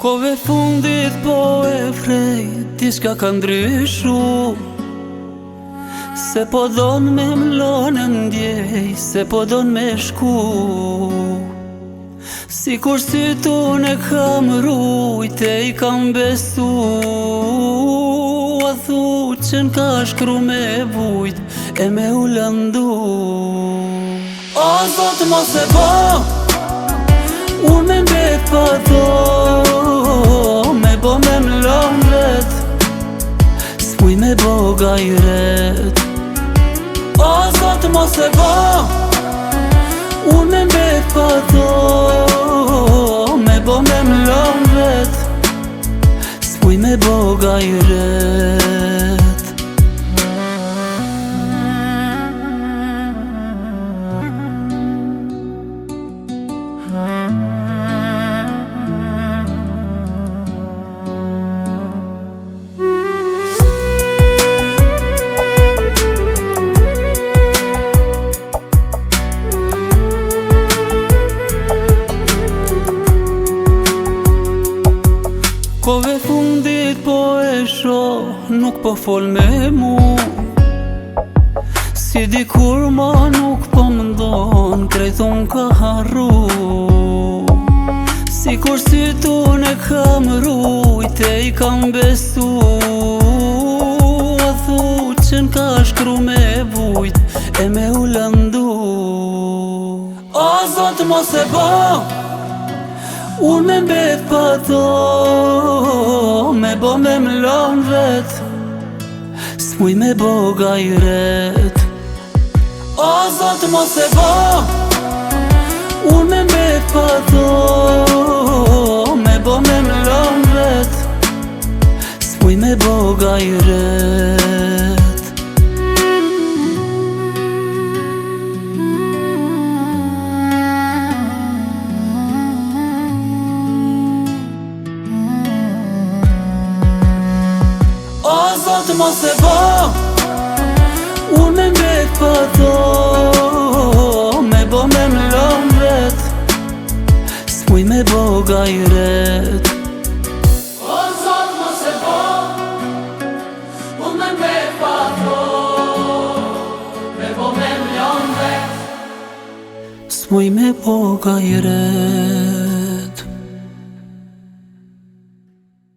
Kove fundit po e frej, diçka ka ndryshu. Se po don me mlone ndjej, se po don me shku. Sikur si t'unë e kam rujt e i kam besu. A thu që n'ka shkru me vujt e me u lëndu. O Zot mos e bo, unë me mbet pa do, me bo me mlon vet, s'muj me bo gajret. O Zot mos e bo, unë me mbet pa do, me bo me mlon vet, s'muj me bo gajret. Kove fundit po e shoh, nuk po fol me mu. Si dikur ma nuk po m'ndon, krejt unë ka harru. Sikur si t'unë e kam rujt e i kam besu. A thu që n'ka shkru me vujt e me u lëndu. O Zot mos e bo, unë me mbet pa do, me bo me mlon vet, s'muj me bo gajret. O Zot mos e bo, unë me mbet pa do, me bo me mlon vet, s'muj me bo gajret. O Zot mos e bo, unë me mbet pa do, me bo me mlon vet, s'muj me bo gajret. O Zot mos e bo, unë me mbet pa do, me bo me mlon vet, s'muj me bo gajret.